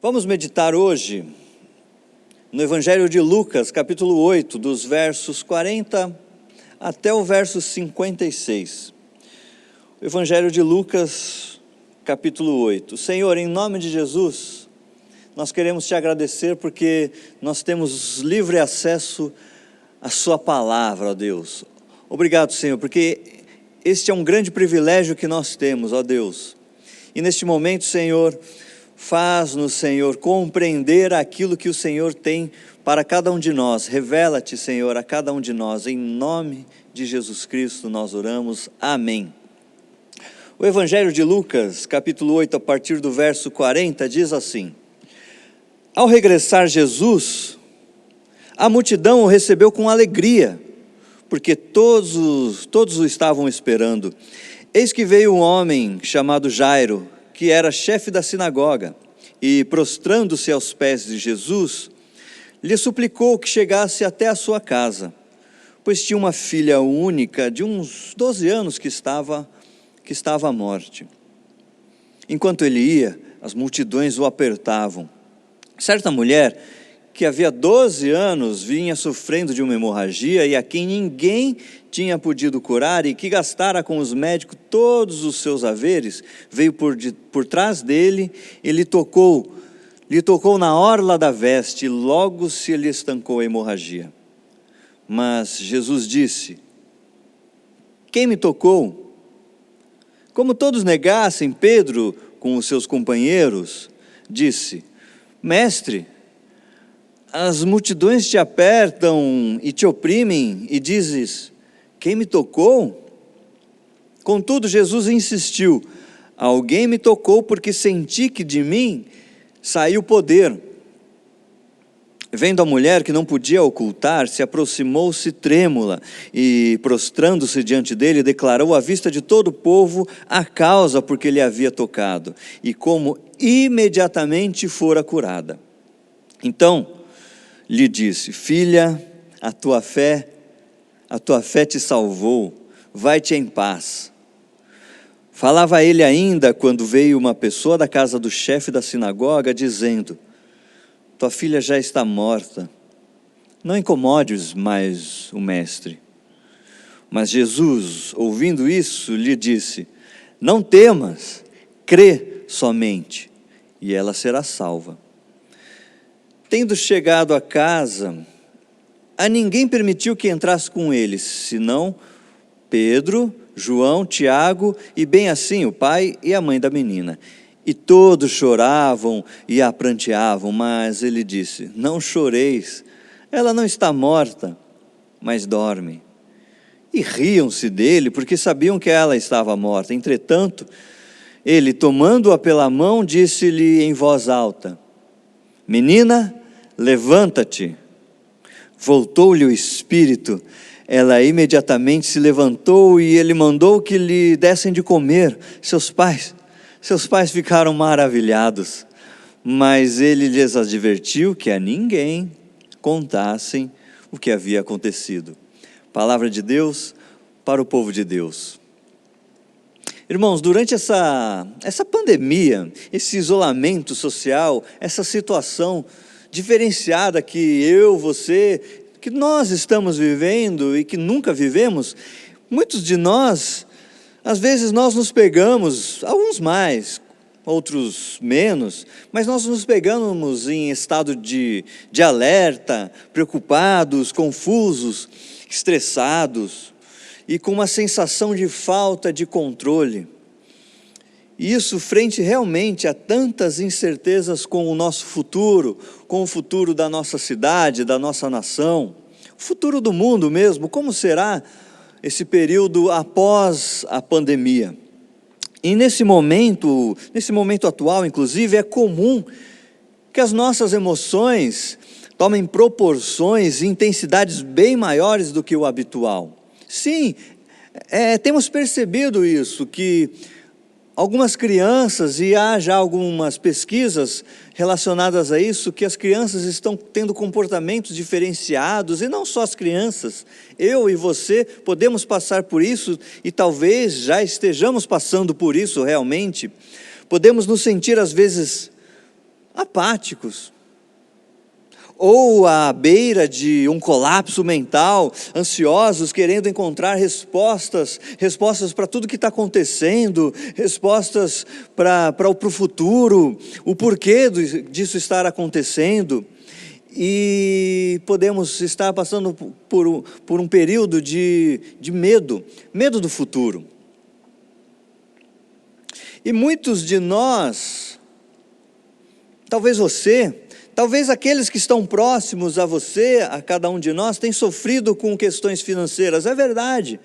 Vamos meditar hoje no Evangelho de Lucas, capítulo 8, dos versos 40 até o verso 56. O Evangelho de Lucas, capítulo 8. Senhor, em nome de Jesus, nós queremos te agradecer porque nós temos livre acesso à sua palavra, ó Deus. Obrigado, Senhor, porque este é um grande privilégio que nós temos, ó Deus. E neste momento, Senhor, faz-nos, Senhor, compreender aquilo que o Senhor tem para cada um de nós. Revela-te, Senhor, a cada um de nós. Em nome de Jesus Cristo nós oramos. Amém. O Evangelho de Lucas, capítulo 8, a partir do verso 40, diz assim: Ao regressar Jesus, a multidão o recebeu com alegria, porque todos o estavam esperando. Eis que veio um homem chamado Jairo, que era chefe da sinagoga, e prostrando-se aos pés de Jesus, lhe suplicou que chegasse até a sua casa, pois tinha uma filha única de uns 12 anos que estava à morte. Enquanto ele ia, as multidões o apertavam. Certa mulher, que havia 12 anos vinha sofrendo de uma hemorragia e a quem ninguém tinha podido curar e que gastara com os médicos todos os seus haveres, veio por trás dele e lhe tocou na orla da veste e logo se lhe estancou a hemorragia. Mas Jesus disse: Quem me tocou? Como todos negassem, Pedro, com os seus companheiros, disse: Mestre, as multidões te apertam e te oprimem e dizes: Quem me tocou? Contudo, Jesus insistiu: Alguém me tocou porque senti que de mim saiu poder. Vendo a mulher que não podia ocultar-se, aproximou-se trêmula e, prostrando-se diante dele, declarou à vista de todo o povo a causa por que lhe havia tocado e como imediatamente fora curada. Então lhe disse: Filha, a tua fé te salvou, vai-te em paz. Falava ele ainda quando veio uma pessoa da casa do chefe da sinagoga, dizendo: Tua filha já está morta, não incomodes mais o mestre. Mas Jesus, ouvindo isso, lhe disse: Não temas, crê somente, e ela será salva. Tendo chegado a casa, a ninguém permitiu que entrasse com eles, senão Pedro, João, Tiago e bem assim o pai e a mãe da menina. E todos choravam e a pranteavam, mas ele disse: Não choreis, ela não está morta, mas dorme. E riam-se dele, porque sabiam que ela estava morta. Entretanto, ele, tomando-a pela mão, disse-lhe em voz alta: Menina, levanta-te. Voltou-lhe o espírito, ela imediatamente se levantou e ele mandou que lhe dessem de comer. Seus pais ficaram maravilhados, mas ele lhes advertiu que a ninguém contassem o que havia acontecido. Palavra de Deus para o povo de Deus. Irmãos, durante essa pandemia, esse isolamento social, essa situação diferenciada que eu, você, que nós estamos vivendo e que nunca vivemos, muitos de nós, às vezes nós nos pegamos, alguns mais, outros menos, mas nós nos pegamos em estado de alerta, preocupados, confusos, estressados e com uma sensação de falta de controle. Isso frente realmente a tantas incertezas com o nosso futuro, com o futuro da nossa cidade, da nossa nação, o futuro do mundo mesmo. Como será esse período após a pandemia? E nesse momento atual, inclusive, é comum que as nossas emoções tomem proporções e intensidades bem maiores do que o habitual. Sim, temos percebido isso, que algumas crianças, e há já algumas pesquisas relacionadas a isso, que as crianças estão tendo comportamentos diferenciados, e não só as crianças, eu e você podemos passar por isso, e talvez já estejamos passando por isso realmente. Podemos nos sentir às vezes apáticos, ou à beira de um colapso mental, ansiosos, querendo encontrar respostas para tudo que está acontecendo, respostas para o futuro, o porquê disso estar acontecendo, e podemos estar passando por um período de medo do futuro. E muitos de nós, talvez você, talvez aqueles que estão próximos a você, a cada um de nós, têm sofrido com questões financeiras. É verdade.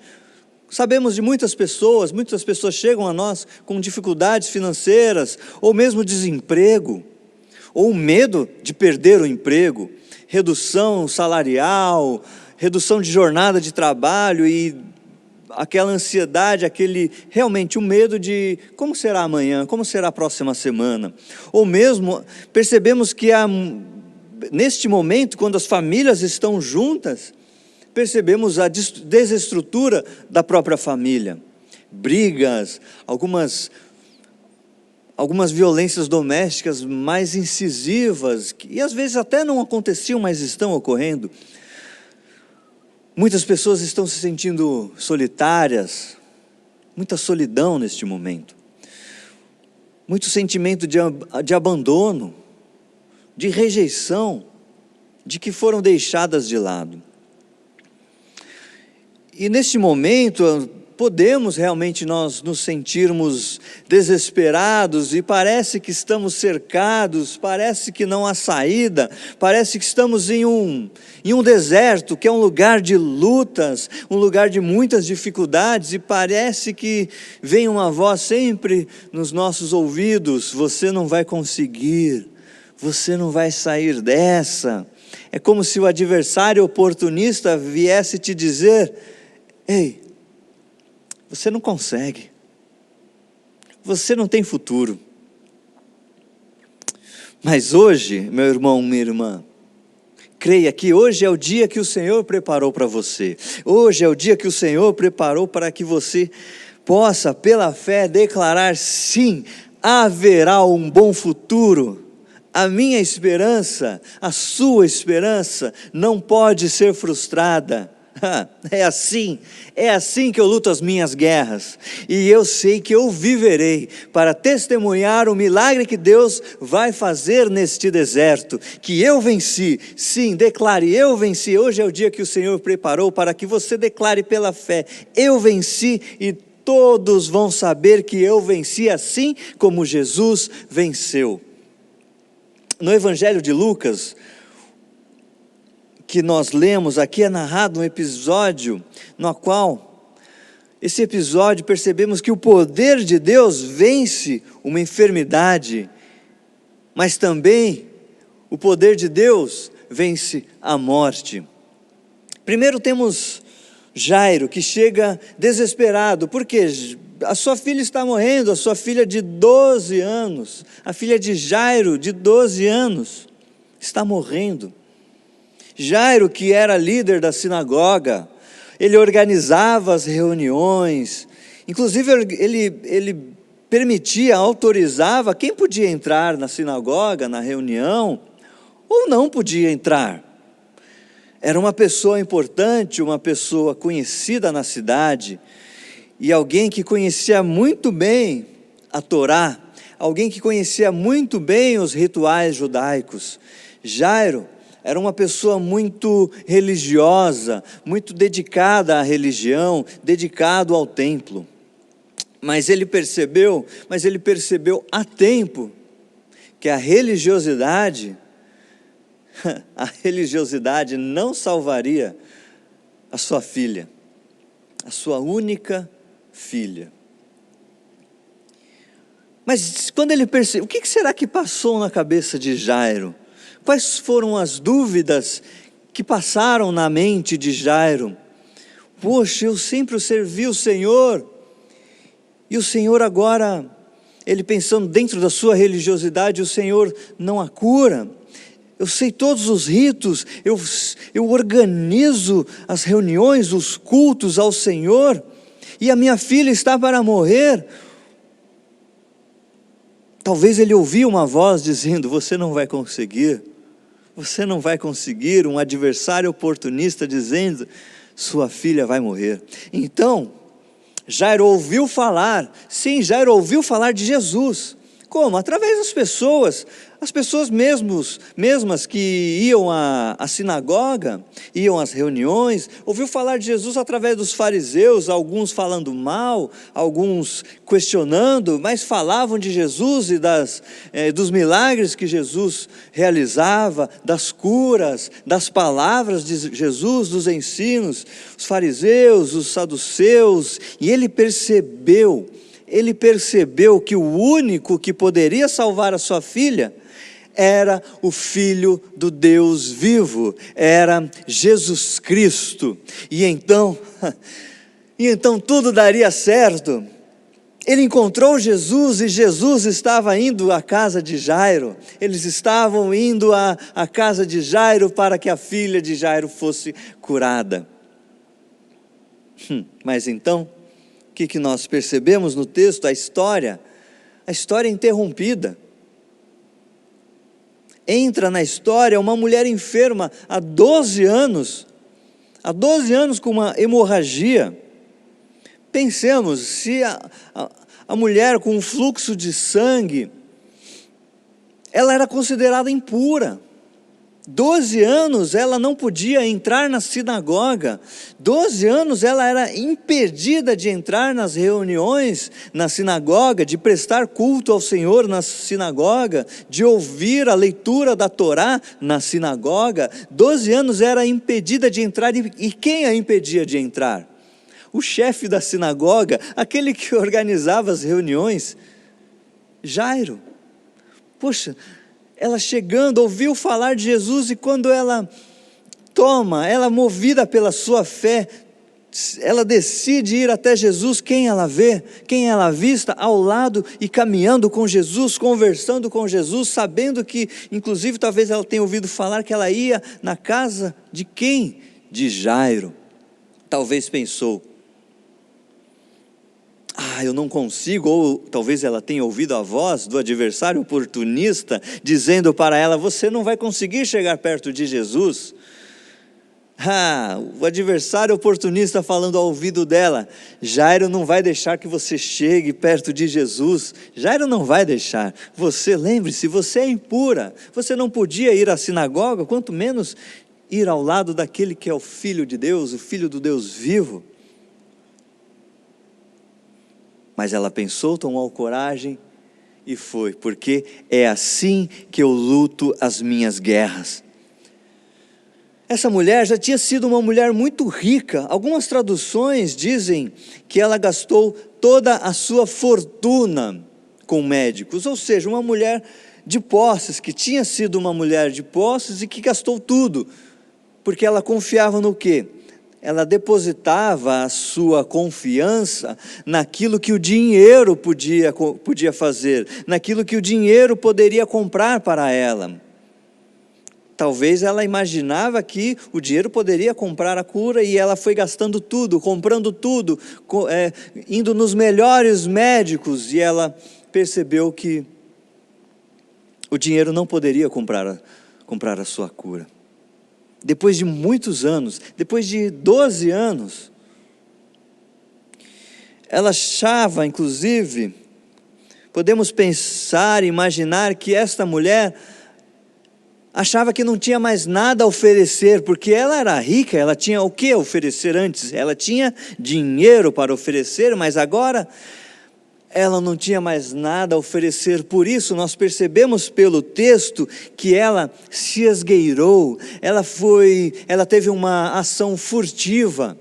Sabemos de muitas pessoas chegam a nós com dificuldades financeiras, ou mesmo desemprego, ou medo de perder o emprego, redução salarial, redução de jornada de trabalho e aquela ansiedade, realmente o medo de como será amanhã, como será a próxima semana. Ou mesmo percebemos que neste momento, quando as famílias estão juntas, percebemos a desestrutura da própria família, brigas, algumas violências domésticas mais incisivas, e às vezes até não aconteciam, mas estão ocorrendo. Muitas pessoas estão se sentindo solitárias, muita solidão neste momento, muito sentimento de abandono, de rejeição, de que foram deixadas de lado. E neste momento, podemos realmente nós nos sentirmos desesperados e parece que estamos cercados, parece que não há saída, parece que estamos em um deserto, que é um lugar de lutas, um lugar de muitas dificuldades, e parece que vem uma voz sempre nos nossos ouvidos: você não vai conseguir, você não vai sair dessa. É como se o adversário oportunista viesse te dizer: ei, você não consegue, você não tem futuro. Mas hoje, meu irmão, minha irmã, creia que hoje é o dia que o Senhor preparou para você. Hoje é o dia que o Senhor preparou para que você possa, pela fé, declarar: sim, haverá um bom futuro. A minha esperança, a sua esperança não pode ser frustrada. É assim que eu luto as minhas guerras, e eu sei que eu viverei para testemunhar o milagre que Deus vai fazer neste deserto, que eu venci. Sim, declare: eu venci. Hoje é o dia que o Senhor preparou para que você declare pela fé: eu venci, e todos vão saber que eu venci, assim como Jesus venceu. No Evangelho de Lucas, que nós lemos aqui, é narrado um episódio no qual, esse episódio, percebemos que o poder de Deus vence uma enfermidade, mas também o poder de Deus vence a morte. Primeiro temos Jairo, que chega desesperado, porque a sua filha está morrendo, a sua filha de 12 anos, a filha de Jairo, de 12 anos, está morrendo. Jairo, que era líder da sinagoga, ele organizava as reuniões, inclusive ele permitia, autorizava quem podia entrar na sinagoga, na reunião, ou não podia entrar. Era uma pessoa importante, uma pessoa conhecida na cidade, e alguém que conhecia muito bem a Torá, alguém que conhecia muito bem os rituais judaicos. Jairo era uma pessoa muito religiosa, muito dedicada à religião, dedicado ao templo. Mas ele percebeu a tempo que a religiosidade não salvaria a sua filha, a sua única filha. Mas quando ele percebeu, o que será que passou na cabeça de Jairo? Quais foram as dúvidas que passaram na mente de Jairo? Poxa, eu sempre servi o Senhor, e o Senhor agora, ele pensando dentro da sua religiosidade, o Senhor não a cura. Eu sei todos os ritos, eu organizo as reuniões, os cultos ao Senhor, e a minha filha está para morrer. Talvez ele ouviu uma voz dizendo: você não vai conseguir, você não vai conseguir. Um adversário oportunista dizendo: sua filha vai morrer. Então, Jairo ouviu falar, sim, Jairo ouviu falar de Jesus. Como? Através das pessoas, as pessoas mesmas que iam à sinagoga, iam às reuniões, ouviu falar de Jesus através dos fariseus, alguns falando mal, alguns questionando, mas falavam de Jesus e dos milagres que Jesus realizava, das curas, das palavras de Jesus, dos ensinos, os fariseus, os saduceus, e ele percebeu que o único que poderia salvar a sua filha era o Filho do Deus vivo, era Jesus Cristo. E então tudo daria certo. Ele encontrou Jesus e Jesus estava indo à casa de Jairo. Eles estavam indo à casa de Jairo para que a filha de Jairo fosse curada. Mas então, o que nós percebemos no texto? A história é interrompida. Entra na história uma mulher enferma há 12 anos com uma hemorragia. Pensemos, se a mulher com um fluxo de sangue, ela era considerada impura. 12 anos ela não podia entrar na sinagoga, 12 anos ela era impedida de entrar nas reuniões na sinagoga, de prestar culto ao Senhor na sinagoga, de ouvir a leitura da Torá na sinagoga. 12 anos era impedida de entrar, e quem a impedia de entrar? O chefe da sinagoga, aquele que organizava as reuniões, Jairo. Poxa, ela chegando, ouviu falar de Jesus, e quando ela movida pela sua fé, ela decide ir até Jesus. Quem ela vê? Quem ela avista ao lado e caminhando com Jesus, conversando com Jesus, sabendo que, inclusive, talvez ela tenha ouvido falar que ela ia na casa de quem? De Jairo. Talvez pensou: eu não consigo, ou talvez ela tenha ouvido a voz do adversário oportunista, dizendo para ela: você não vai conseguir chegar perto de Jesus. O adversário oportunista falando ao ouvido dela: Jairo não vai deixar que você chegue perto de Jesus. Jairo não vai deixar. Lembre-se, você é impura, você não podia ir à sinagoga, quanto menos ir ao lado daquele que é o Filho de Deus, o Filho do Deus vivo. Mas ela pensou, tomou coragem e foi, porque é assim que eu luto as minhas guerras. Essa mulher já tinha sido uma mulher muito rica. Algumas traduções dizem que ela gastou toda a sua fortuna com médicos, ou seja, uma mulher de posses, que tinha sido uma mulher de posses e que gastou tudo, porque ela confiava no quê? Ela depositava a sua confiança naquilo que o dinheiro podia fazer, naquilo que o dinheiro poderia comprar para ela. Talvez ela imaginava que o dinheiro poderia comprar a cura, e ela foi gastando tudo, comprando tudo, indo nos melhores médicos, e ela percebeu que o dinheiro não poderia comprar a sua cura. Depois de muitos anos, depois de 12 anos, ela achava, inclusive, podemos pensar, imaginar que esta mulher achava que não tinha mais nada a oferecer, porque ela era rica, ela tinha o que oferecer antes? Ela tinha dinheiro para oferecer, mas agora ela não tinha mais nada a oferecer. Por isso nós percebemos pelo texto que ela se esgueirou, ela teve uma ação furtiva,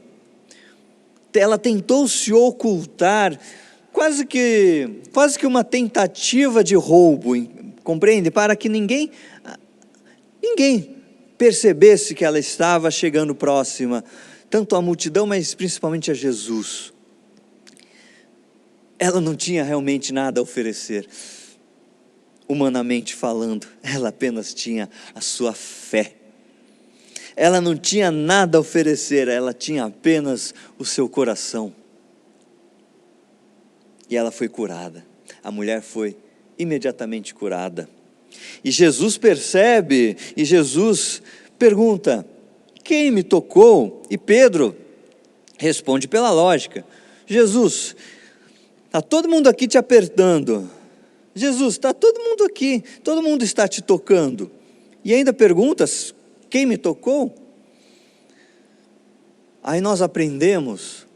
ela tentou se ocultar, quase que uma tentativa de roubo, compreende? Para que ninguém percebesse que ela estava chegando próxima, tanto à multidão, mas principalmente a Jesus. Ela não tinha realmente nada a oferecer, humanamente falando, ela apenas tinha a sua fé. Ela não tinha nada a oferecer, ela tinha apenas o seu coração. E ela foi curada, a mulher foi imediatamente curada. E Jesus percebe, e Jesus pergunta: quem me tocou? E Pedro responde pela lógica: Jesus, está todo mundo aqui te apertando. Jesus, está todo mundo aqui, todo mundo está te tocando. E ainda perguntas: quem me tocou? Aí nós aprendemos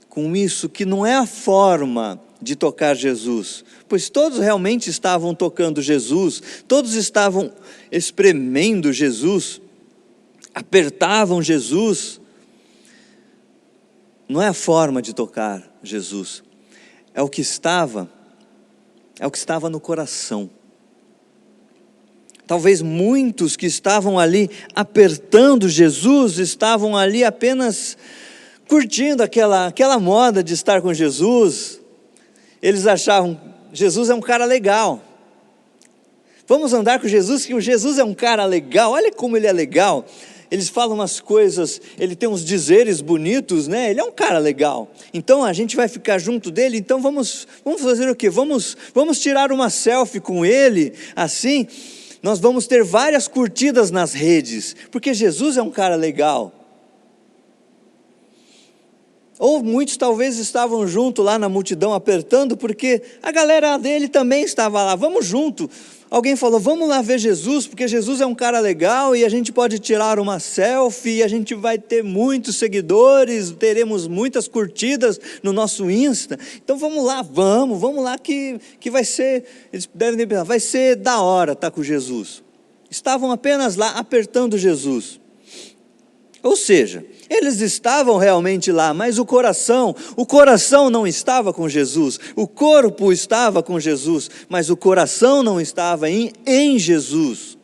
com isso que não é a forma de tocar Jesus, pois todos realmente estavam tocando Jesus, todos estavam espremendo Jesus, apertavam Jesus. Não é a forma de tocar Jesus, é o que estava no coração. Talvez muitos que estavam ali apertando Jesus, estavam ali apenas curtindo aquela moda de estar com Jesus. Eles achavam: Jesus é um cara legal, vamos andar com Jesus, que o Jesus é um cara legal, olha como ele é legal. Eles falam umas coisas, ele tem uns dizeres bonitos, né? Ele é um cara legal, então a gente vai ficar junto dele, então vamos fazer o quê? Vamos tirar uma selfie com ele, assim, nós vamos ter várias curtidas nas redes, porque Jesus é um cara legal. Ou muitos talvez estavam junto lá na multidão apertando, porque a galera dele também estava lá, vamos junto. Alguém falou: vamos lá ver Jesus, porque Jesus é um cara legal e a gente pode tirar uma selfie e a gente vai ter muitos seguidores, teremos muitas curtidas no nosso Insta. Então vamos lá que vai ser, eles devem pensar, vai ser da hora estar com Jesus. Estavam apenas lá apertando Jesus. Ou seja, eles estavam realmente lá, mas o coração não estava com Jesus, o corpo estava com Jesus, mas o coração não estava em Jesus.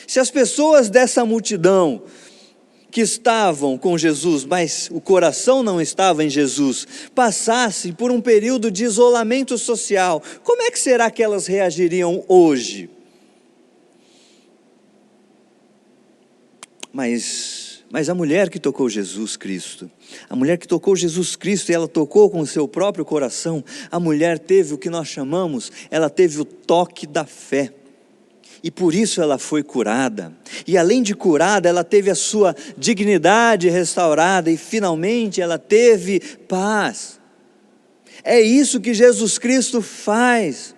Se as pessoas dessa multidão que estavam com Jesus, mas o coração não estava em Jesus, passassem por um período de isolamento social, como é que será que elas reagiriam hoje? Mas a mulher que tocou Jesus Cristo, e ela tocou com o seu próprio coração, a mulher teve o que nós chamamos, ela teve o toque da fé, e por isso ela foi curada, e além de curada, ela teve a sua dignidade restaurada, e finalmente ela teve paz. É isso que Jesus Cristo faz.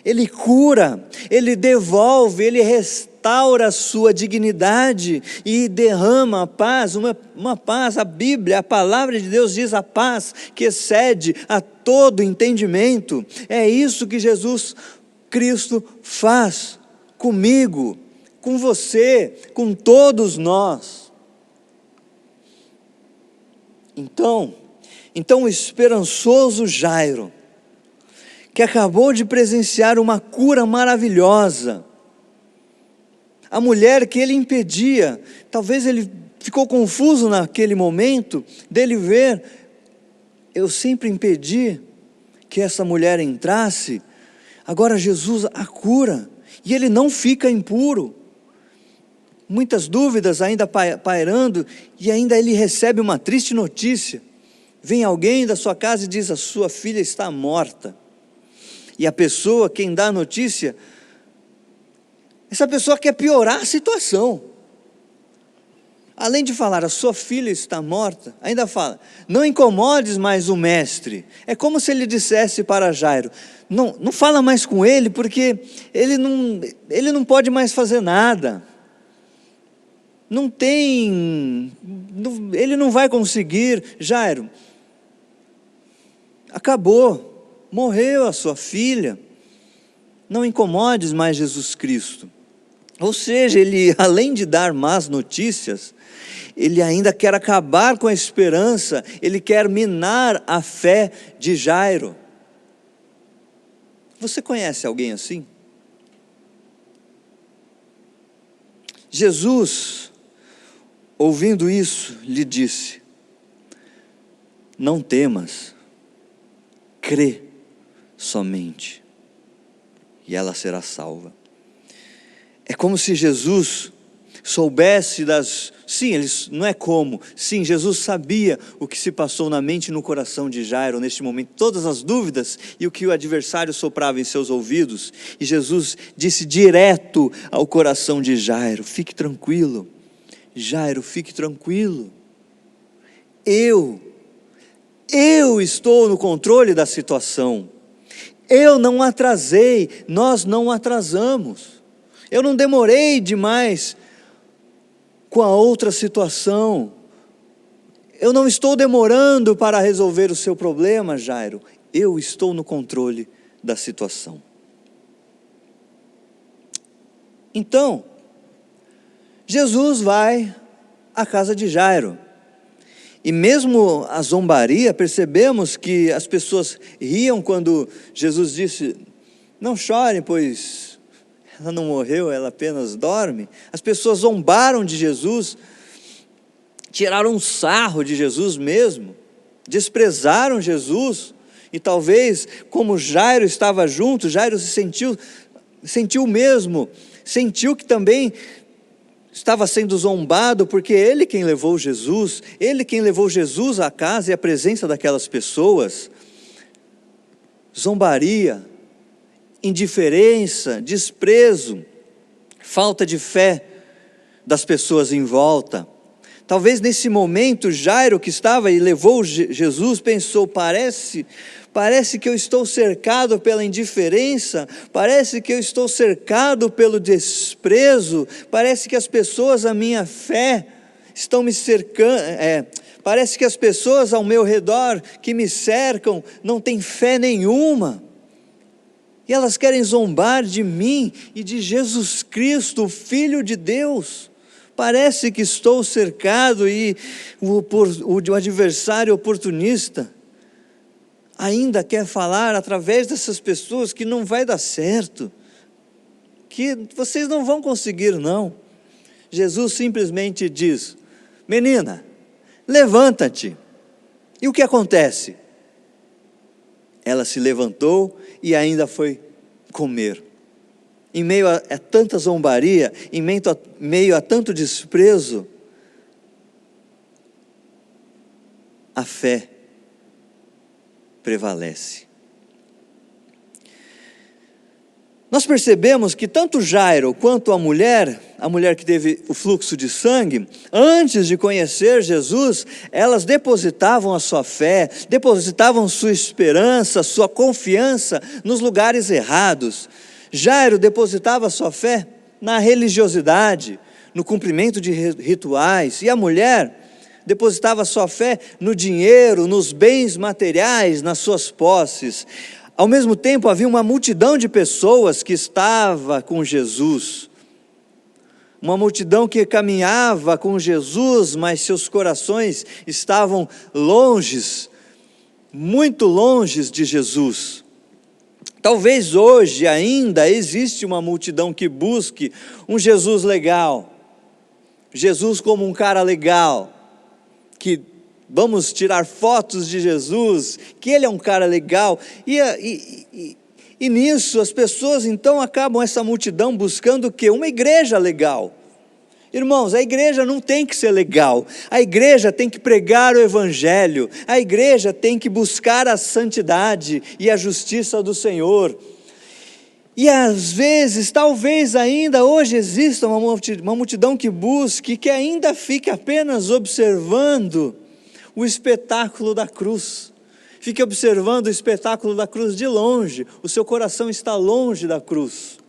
Ele cura, Ele devolve, Ele restaura a sua dignidade e derrama a paz, uma paz. A Bíblia, a palavra de Deus diz: a paz que excede a todo entendimento. É isso que Jesus Cristo faz comigo, com você, com todos nós. Então o esperançoso Jairo, que acabou de presenciar uma cura maravilhosa, a mulher que ele impedia, talvez ele ficou confuso naquele momento, dele ver: eu sempre impedi que essa mulher entrasse, agora Jesus a cura, e ele não fica impuro. Muitas dúvidas ainda pairando, e ainda ele recebe uma triste notícia. Vem alguém da sua casa e diz: a sua filha está morta. E a pessoa, quem dá a notícia, essa pessoa quer piorar a situação. Além de falar: a sua filha está morta, ainda fala: não incomodes mais o mestre. É como se ele dissesse para Jairo: não fala mais com ele, porque ele não pode mais fazer nada. Ele não vai conseguir. Jairo, acabou. Morreu a sua filha, não incomodes mais Jesus Cristo. Ou seja, ele, além de dar más notícias, ele ainda quer acabar com a esperança, ele quer minar a fé de Jairo. Você conhece alguém assim? Jesus, ouvindo isso, lhe disse: não temas, crê somente, e ela será salva. É como se Jesus soubesse das... Sim, não é como. Sim, Jesus sabia o que se passou na mente e no coração de Jairo neste momento, todas as dúvidas e o que o adversário soprava em seus ouvidos. E Jesus disse direto ao coração de Jairo: fique tranquilo, Jairo, fique tranquilo. Eu estou no controle da situação. Eu não atrasei, nós não atrasamos. Eu não demorei demais com a outra situação. Eu não estou demorando para resolver o seu problema, Jairo. Eu estou no controle da situação. Então, Jesus vai à casa de Jairo. E mesmo a zombaria, percebemos que as pessoas riam quando Jesus disse: não chorem, pois ela não morreu, ela apenas dorme. As pessoas zombaram de Jesus, tiraram um sarro de Jesus mesmo, desprezaram Jesus. E talvez, como Jairo estava junto, Jairo sentiu mesmo, sentiu que também estava sendo zombado, porque ele quem levou Jesus à casa e à presença daquelas pessoas. Zombaria, indiferença, desprezo, falta de fé das pessoas em volta. Talvez nesse momento Jairo, que estava e levou Jesus, pensou: parece que eu estou cercado pela indiferença, parece que eu estou cercado pelo desprezo, parece que as pessoas à minha fé estão me cercando, parece que as pessoas ao meu redor que me cercam não têm fé nenhuma, e elas querem zombar de mim e de Jesus Cristo, o Filho de Deus. Parece que estou cercado e o adversário oportunista ainda quer falar através dessas pessoas que não vai dar certo, que vocês não vão conseguir não. Jesus simplesmente diz: menina, levanta-te. E o que acontece? Ela se levantou e ainda foi comer. Em meio a tanta zombaria, em meio a tanto desprezo, a fé prevalece. Nós percebemos que tanto Jairo quanto a mulher que teve o fluxo de sangue, antes de conhecer Jesus, elas depositavam a sua fé, depositavam sua esperança, sua confiança nos lugares errados. Jairo depositava a sua fé na religiosidade, no cumprimento de rituais, e a mulher depositava sua fé no dinheiro, nos bens materiais, nas suas posses. Ao mesmo tempo, havia uma multidão de pessoas que estava com Jesus, uma multidão que caminhava com Jesus, mas seus corações estavam longes, muito longes de Jesus. Talvez hoje ainda existe uma multidão que busque um Jesus legal, Jesus como um cara legal, que vamos tirar fotos de Jesus, que ele é um cara legal, e nisso as pessoas então acabam, essa multidão, buscando o quê? Uma igreja legal. Irmãos, a igreja não tem que ser legal, a igreja tem que pregar o evangelho, a igreja tem que buscar a santidade e a justiça do Senhor. E às vezes, talvez ainda hoje exista uma multidão que busque, que ainda fique apenas observando o espetáculo da cruz, fique observando o espetáculo da cruz de longe, o seu coração está longe da cruz.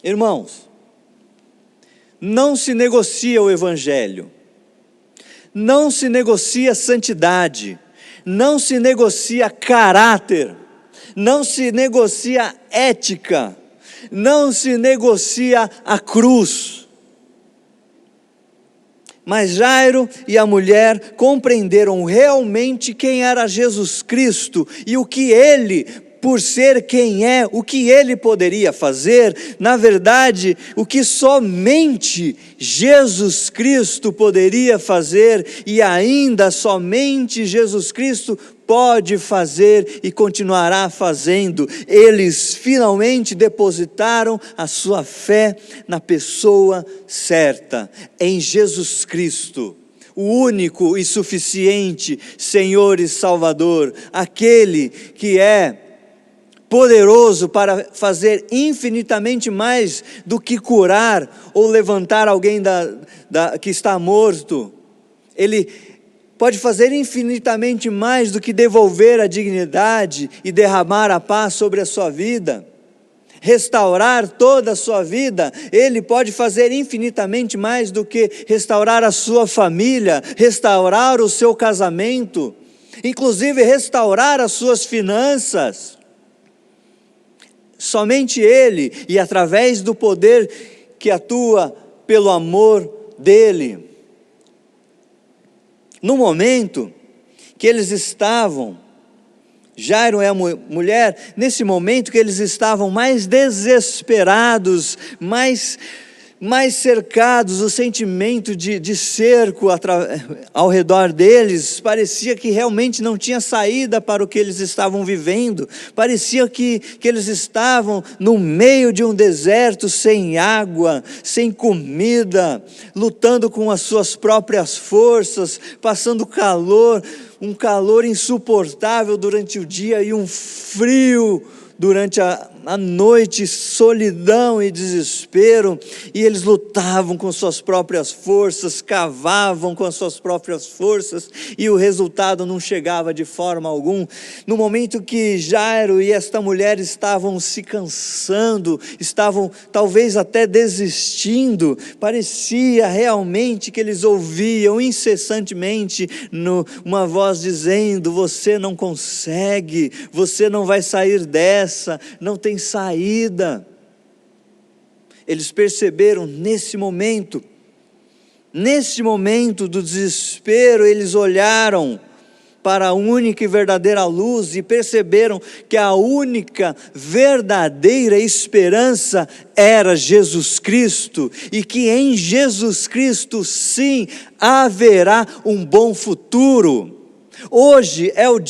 Irmãos, não se negocia o evangelho, não se negocia santidade, não se negocia caráter, não se negocia ética, não se negocia a cruz. Mas Jairo e a mulher compreenderam realmente quem era Jesus Cristo e o que ele por ser quem é, o que ele poderia fazer, na verdade, o que somente Jesus Cristo poderia fazer, e ainda somente Jesus Cristo pode fazer e continuará fazendo. Eles finalmente depositaram a sua fé na pessoa certa, em Jesus Cristo, o único e suficiente Senhor e Salvador, aquele que é poderoso para fazer infinitamente mais do que curar ou levantar alguém que está morto. Ele pode fazer infinitamente mais do que devolver a dignidade e derramar a paz sobre a sua vida, restaurar toda a sua vida. Ele pode fazer infinitamente mais do que restaurar a sua família, restaurar o seu casamento, inclusive restaurar as suas finanças. Somente Ele, e através do poder que atua pelo amor dEle. No momento que eles estavam, Jairo é a mulher, nesse momento que eles estavam mais desesperados, mais cercados, o sentimento de cerco ao redor deles, parecia que realmente não tinha saída para o que eles estavam vivendo, parecia que eles estavam no meio de um deserto, sem água, sem comida, lutando com as suas próprias forças, passando calor, um calor insuportável durante o dia e um frio durante a noite, solidão e desespero, e eles lutavam com suas próprias forças, cavavam com as suas próprias forças, e o resultado não chegava de forma alguma. No momento que Jairo e esta mulher estavam se cansando, estavam talvez até desistindo, parecia realmente que eles ouviam incessantemente uma voz dizendo: você não consegue, você não vai sair dessa, não tem saída. Eles perceberam nesse momento do desespero, eles olharam para a única e verdadeira luz e perceberam que a única verdadeira esperança era Jesus Cristo, e que em Jesus Cristo sim haverá um bom futuro. Hoje é o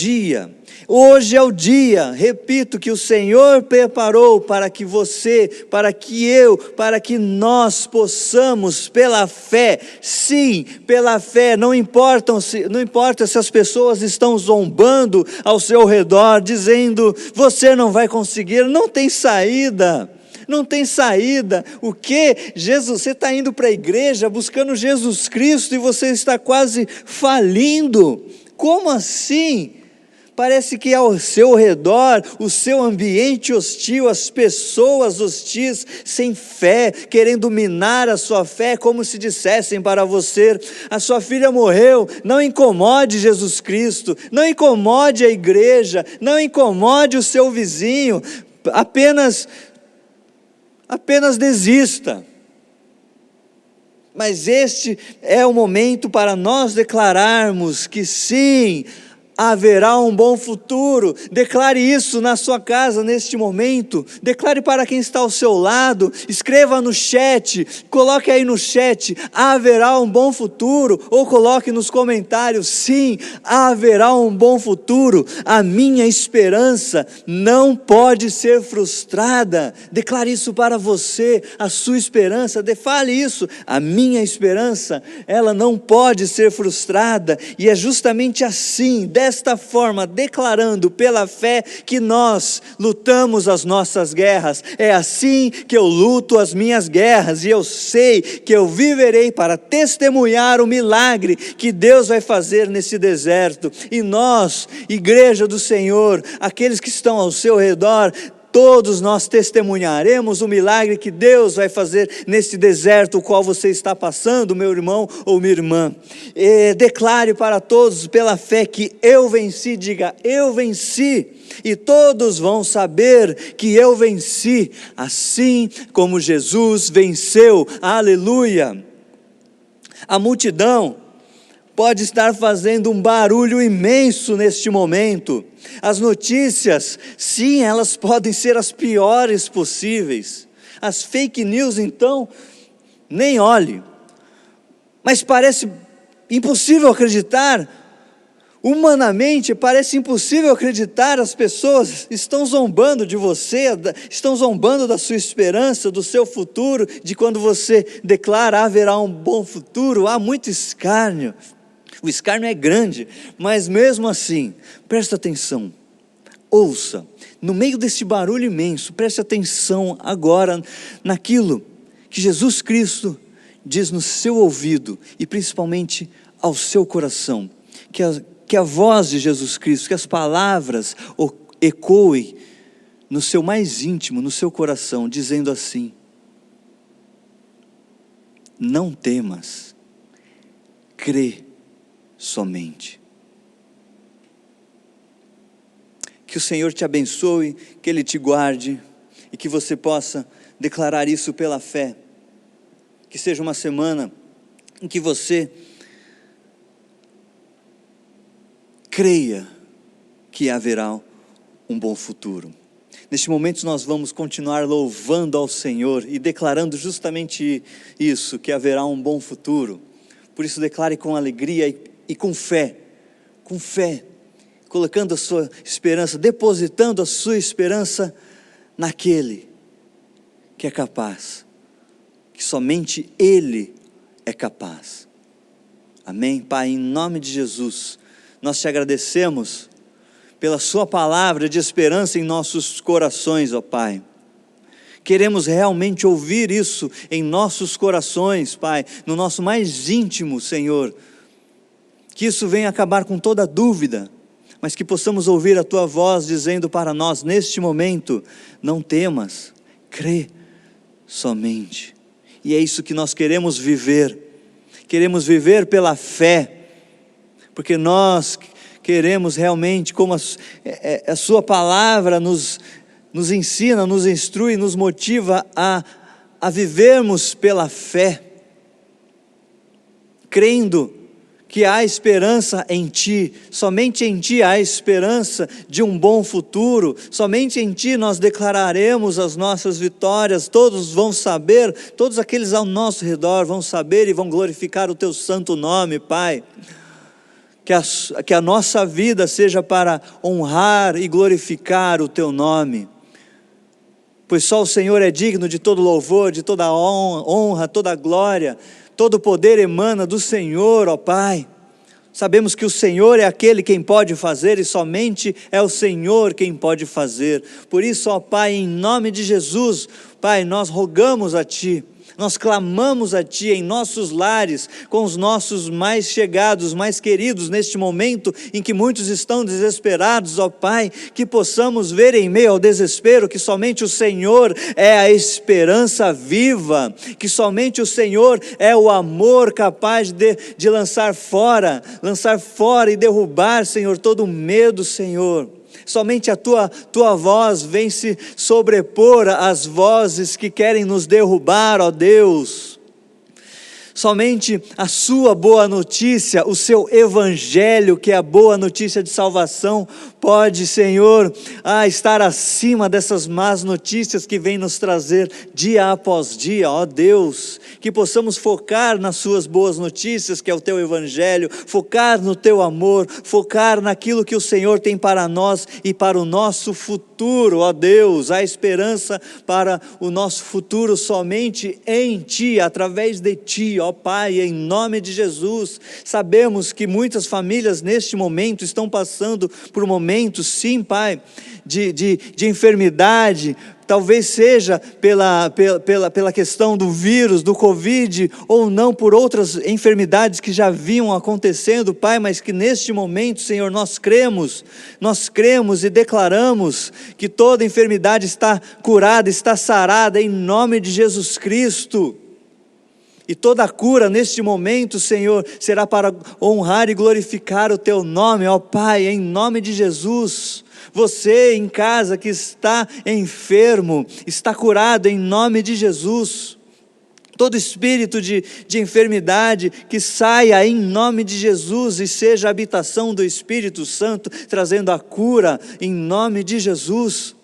dia, repito, que o Senhor preparou para que você, para que eu, para que nós possamos, pela fé, sim, pela fé, não importa se as pessoas estão zombando ao seu redor, dizendo: você não vai conseguir, não tem saída. Não tem saída. O que? Jesus, você está indo para a igreja buscando Jesus Cristo e você está quase falindo. Como assim? Parece que ao seu redor, o seu ambiente hostil, as pessoas hostis, sem fé, querendo minar a sua fé, como se dissessem para você: a sua filha morreu, não incomode Jesus Cristo, não incomode a igreja, não incomode o seu vizinho, apenas desista. Mas este é o momento para nós declararmos que sim, haverá um bom futuro. Declare isso na sua casa neste momento, declare para quem está ao seu lado, escreva no chat, coloque aí no chat: haverá um bom futuro, ou coloque nos comentários: sim, haverá um bom futuro, a minha esperança não pode ser frustrada. Declare isso para você, a sua esperança, fale isso: a minha esperança, ela não pode ser frustrada. E é justamente assim, desta forma, declarando pela fé, que nós lutamos as nossas guerras. É assim que eu luto as minhas guerras, e eu sei que eu viverei para testemunhar o milagre que Deus vai fazer nesse deserto. E nós, igreja do Senhor, aqueles que estão ao seu redor, todos nós testemunharemos o milagre que Deus vai fazer nesse deserto o qual você está passando, meu irmão ou minha irmã. Declare para todos pela fé que eu venci, diga: eu venci, e todos vão saber que eu venci, assim como Jesus venceu. Aleluia! A multidão pode estar fazendo um barulho imenso neste momento. As notícias, sim, elas podem ser as piores possíveis. As fake news, então, nem olhe. Mas parece impossível acreditar. Humanamente parece impossível acreditar. As pessoas estão zombando de você, estão zombando da sua esperança, do seu futuro, de quando você declara haverá um bom futuro. Há muito escárnio, o escárnio é grande, mas mesmo assim, presta atenção, ouça, no meio desse barulho imenso, preste atenção agora naquilo que Jesus Cristo diz no seu ouvido e principalmente ao seu coração, que a voz de Jesus Cristo, que as palavras ecoem no seu mais íntimo, no seu coração, dizendo assim: não temas, crê somente. Que o Senhor te abençoe, que Ele te guarde e que você possa declarar isso pela fé. Que seja uma semana em que você creia que haverá um bom futuro. Neste momento nós vamos continuar louvando ao Senhor e declarando justamente isso, que haverá um bom futuro. Por isso declare com alegria e com fé, colocando a sua esperança, depositando a sua esperança naquele que é capaz, que somente Ele é capaz. Amém? Pai, em nome de Jesus, nós te agradecemos pela sua palavra de esperança em nossos corações, ó Pai. Queremos realmente ouvir isso em nossos corações, Pai, no nosso mais íntimo, Senhor. Que isso venha acabar com toda dúvida, mas que possamos ouvir a Tua voz dizendo para nós neste momento: não temas, crê somente. E é isso que nós queremos viver pela fé, porque nós queremos realmente, como a sua palavra nos ensina, nos instrui, nos motiva a vivermos pela fé, crendo que há esperança em Ti, somente em Ti há esperança de um bom futuro, somente em Ti nós declararemos as nossas vitórias, todos vão saber, todos aqueles ao nosso redor vão saber e vão glorificar o Teu santo nome, Pai. Que a nossa vida seja para honrar e glorificar o Teu nome, pois só o Senhor é digno de todo louvor, de toda honra, toda glória. Todo o poder emana do Senhor, ó Pai. Sabemos que o Senhor é aquele quem pode fazer e somente é o Senhor quem pode fazer. Por isso, ó Pai, em nome de Jesus, Pai, nós rogamos a Ti, nós clamamos a Ti em nossos lares, com os nossos mais chegados, mais queridos, neste momento em que muitos estão desesperados, ó Pai, que possamos ver em meio ao desespero que somente o Senhor é a esperança viva, que somente o Senhor é o amor capaz de lançar fora e derrubar, Senhor, todo o medo, Senhor. Somente a tua voz vem se sobrepor às vozes que querem nos derrubar, ó Deus. Somente a sua boa notícia, o seu evangelho, que é a boa notícia de salvação, pode, Senhor, estar acima dessas más notícias que vem nos trazer dia após dia, ó Deus. Que possamos focar nas suas boas notícias, que é o Teu evangelho, focar no Teu amor, focar naquilo que o Senhor tem para nós e para o nosso futuro, ó Deus. Há esperança para o nosso futuro somente em Ti, através de Ti, ó Pai, em nome de Jesus. Sabemos que muitas famílias neste momento estão passando por momentos, sim, Pai, de enfermidade. Talvez seja pela questão do vírus, do Covid, ou não por outras enfermidades que já vinham acontecendo, Pai, mas que neste momento, Senhor, nós cremos e declaramos que toda enfermidade está curada, está sarada em nome de Jesus Cristo. E toda cura neste momento, Senhor, será para honrar e glorificar o Teu nome, ó Pai, em nome de Jesus. Você em casa que está enfermo, está curado em nome de Jesus. Todo espírito de enfermidade que saia em nome de Jesus e seja a habitação do Espírito Santo, trazendo a cura em nome de Jesus.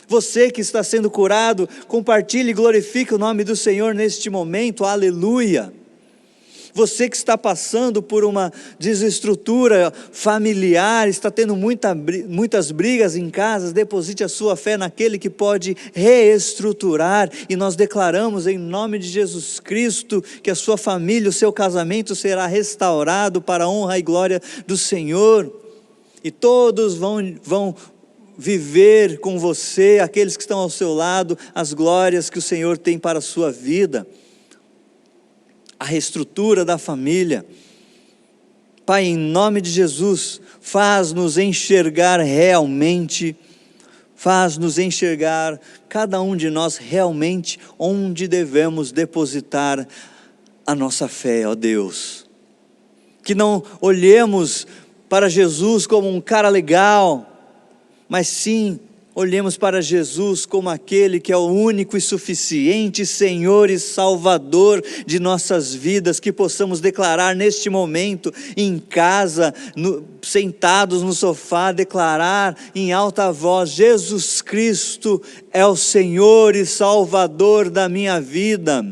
Você que está sendo curado, compartilhe e glorifique o nome do Senhor neste momento, aleluia. Você que está passando por uma desestrutura familiar, está tendo muitas brigas em casa, deposite a sua fé naquele que pode reestruturar, e nós declaramos em nome de Jesus Cristo, que a sua família, o seu casamento será restaurado para a honra e glória do Senhor, e todos vão viver com você, aqueles que estão ao seu lado, as glórias que o Senhor tem para a sua vida. A reestrutura da família. Pai, em nome de Jesus, faz-nos enxergar realmente, faz-nos enxergar cada um de nós realmente onde devemos depositar a nossa fé, ó Deus. Que não olhemos para Jesus como um cara legal, mas sim olhemos para Jesus como aquele que é o único e suficiente Senhor e Salvador de nossas vidas, que possamos declarar neste momento, em casa, sentados no sofá, declarar em alta voz: Jesus Cristo é o Senhor e Salvador da minha vida.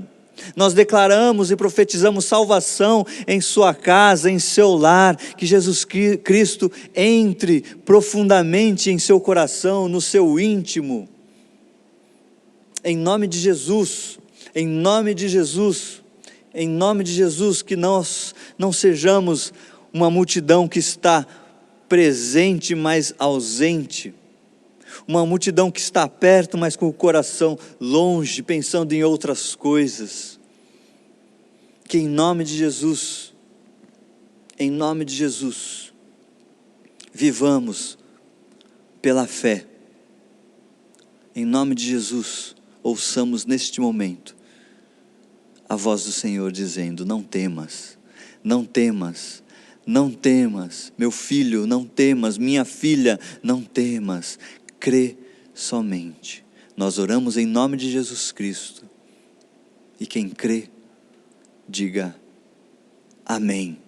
Nós declaramos e profetizamos salvação em sua casa, em seu lar, que Jesus Cristo entre profundamente em seu coração, no seu íntimo, em nome de Jesus, em nome de Jesus, em nome de Jesus, que nós não sejamos uma multidão que está presente, mas ausente, uma multidão que está perto, mas com o coração longe, pensando em outras coisas. Que em nome de Jesus, vivamos pela fé. Em nome de Jesus, ouçamos neste momento a voz do Senhor dizendo: não temas, não temas, não temas, meu filho, não temas, minha filha, não temas, crê somente. Nós oramos em nome de Jesus Cristo, e quem crê, diga amém.